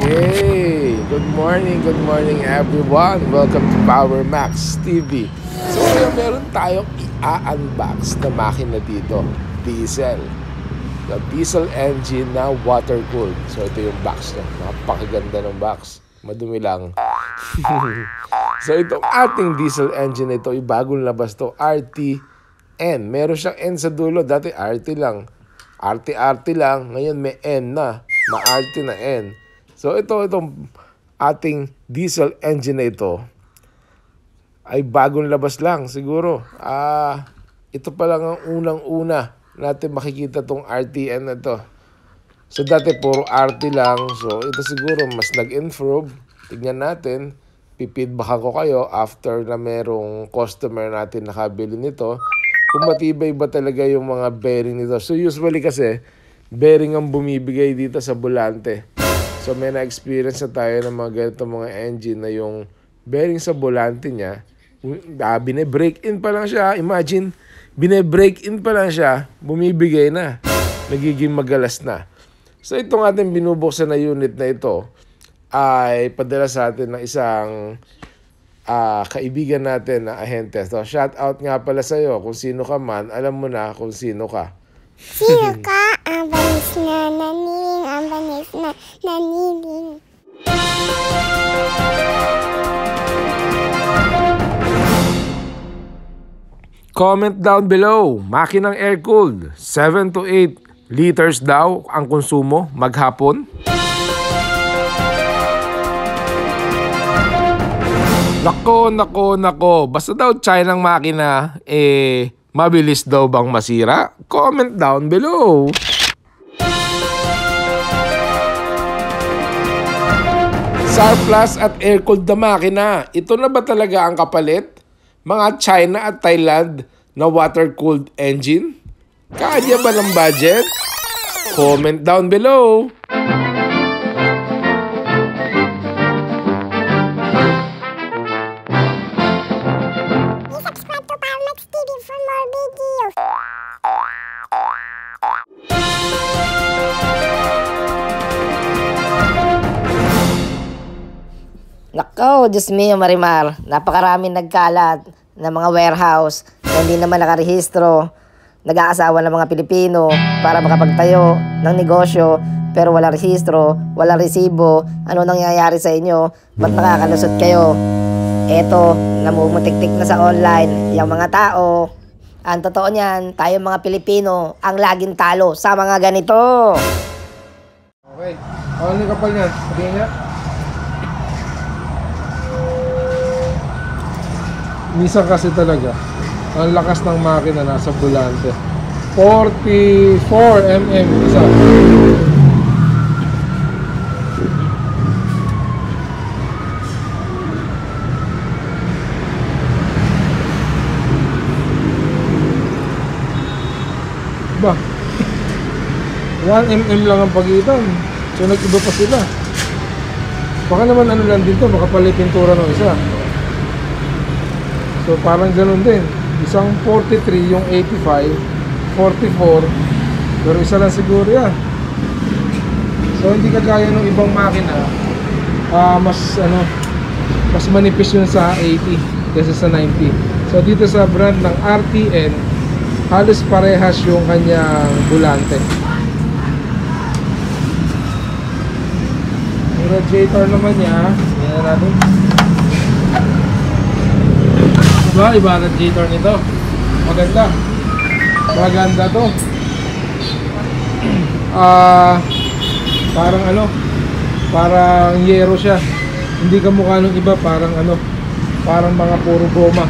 Hey, good morning everyone. Welcome to Power Max TV. So ngayon meron tayong i-unbox na makina dito, diesel. The diesel engine na water cooled. So ito yung box niya. Napakaganda ng box. Madumi lang. So itong ating diesel engine na ito, bagong labas to, RTN. Meron siyang N sa dulo. Dati RT lang. RT lang. Ngayon may N na. Ma-RT na N. So itong ating diesel engine na ito ay bagong labas lang siguro. Ito pa lang ang unang-una natin makikita tong RTN na to. So dati puro RT lang. So ito siguro mas nag-improve. Tignan natin. Pipidbackan ko kayo after na merong customer natin nakabili nito. Kung matibay ba talaga yung mga bearing nito. So usually kasi bearing ang bumibigay dito sa bulante. So may na-experience na tayo ng mga ganito mga engine na yung bearing sa volante niya, bine-break in pa lang siya. Imagine, bine-break in pa lang siya, bumibigay na. Nagiging magalas na. So itong ating binubuksan na unit na ito ay padala sa atin ng isang kaibigan natin na ahente. So shout out nga pala sa iyo. Kung sino ka man, alam mo na kung sino ka. Sino ka? Ang banis na naniling, ang banis na naniling. Comment down below. Makinang air-cooled. 7 to 8 liters daw ang konsumo maghapon. Nako. Basta daw Chinang makina, mabilis daw bang masira? Comment down below. Surplus at air-cooled na makina. Ito na ba talaga ang kapalit? Mga China at Thailand na water-cooled engine? Kaya ba ng budget? Comment down below. Subscribe to Power Max TV for more videos. Nako, Diyos mio Marimar, napakaraming nagkalat ng mga warehouse na hindi naman nakarehistro. Nag-aasawa ng mga Pilipino para makapagtayo ng negosyo pero wala rehistro, wala resibo. Ano nangyayari sa inyo? Ba't nakakalusot kayo? Eto, namumutik-tik na sa online yung mga tao. Ang totoo niyan, tayo mga Pilipino ang laging talo sa mga ganito. Okay. Ano yung kapal niya? Sabihin niya. Minsan kasi talaga, ang lakas ng makina nasa bulante. 44 mm isa. Ba? 1 mm lang ang pagitan. So nag-iba pa sila. Baka naman ano lang dito, baka pala pintura ng isa. So parang ganun din. Isang 43 yung 85, 44, pero isa lang siguro yan. So hindi kagaya ng ibang makina, mas manipis yun sa 80 kaysa sa 90. So dito sa brand ng RTN, halos parehas yung kanyang bulante. Yung radiator naman niya, yan natin. Diba? Iba radiator nito. Maganda to. Parang yero siya. Hindi kamukha ng iba, parang mga puro goma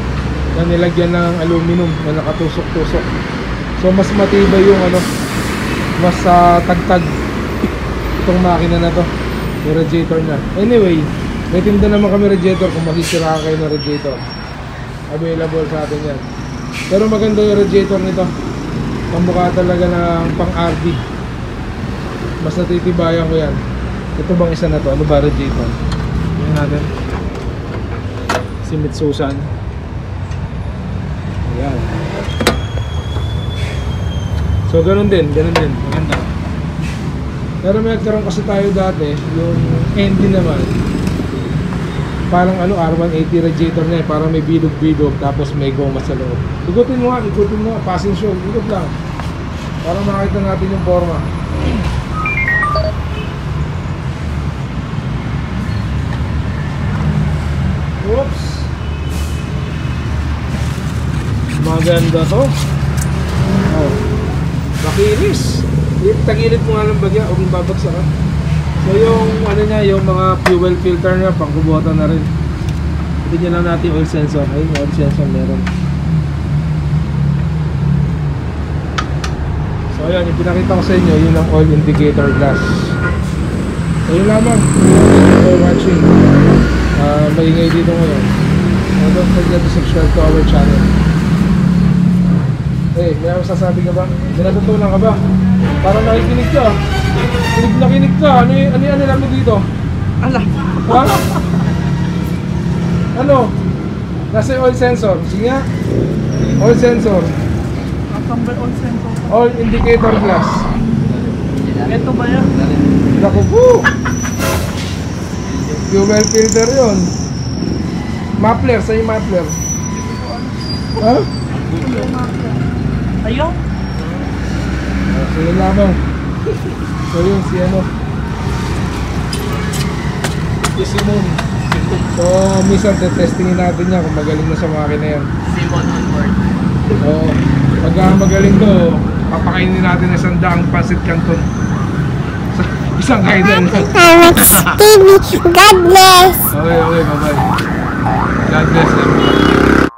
na nilagyan ng aluminum na nakatusok-tusok. So mas matibay yung mas tagtag itong makina na to, yung radiator na. Anyway, may tinda naman kami radiator kung masisira kayo ng radiator. Available sa atin yan. Pero maganda yung radiator nito. Pamukha talaga ng pang-RD. Mas natitibayan ko yan. Ito bang isa na to? Ano ba radiator? Tingnan natin. Si Mitsusan. Ayan. So ganun din. Maganda. Pero may nagkaroon kasi tayo dati, yung engine naman. Parang ano, R180 radiator niya, parang may bilog-bilog, tapos may goma sa loob. Ikutin mo nga, passing show, ikot lang. Para makita natin yung forma. Oops! Maganda to. Oh. Makinis. Tagilid mo nga ng bagya, huwag mong babagsakan. So yung ano niya, yung mga fuel filter niya, pangkubuhatan na rin. Tignan lang natin oil sensor. Ayun, oil sensor meron. So ayan, yung pinakita ko sa inyo, yun ang oil indicator glass. So yun lamang. Thank you for watching. Maingay dito ngayon. Don't forget to subscribe to our channel. Hey, may ako sasabi ka ba? May natutunan ka ba? Parang nakikinig ka. Kinig na kinig ka. Ano yung alam mo dito? Ala. Ha? Ano? Nasa yung oil sensor. Sige nga. Oil sensor. Ang oil sensor. Oil indicator glass. Ito ba yan? Naku po! Fuel filter yun. Muffler. Sa'yo muffler. Ha? Ayun. So yun lamang. So yun si ano. Si Moon. So minsan testingin natin yan kung magaling na sa makina yan. Simon on board. So pagka magaling to, papakainin natin ng 100 pancit canton. So, isang kainan. Max TV, God bless! Okay, bye bye. God bless them.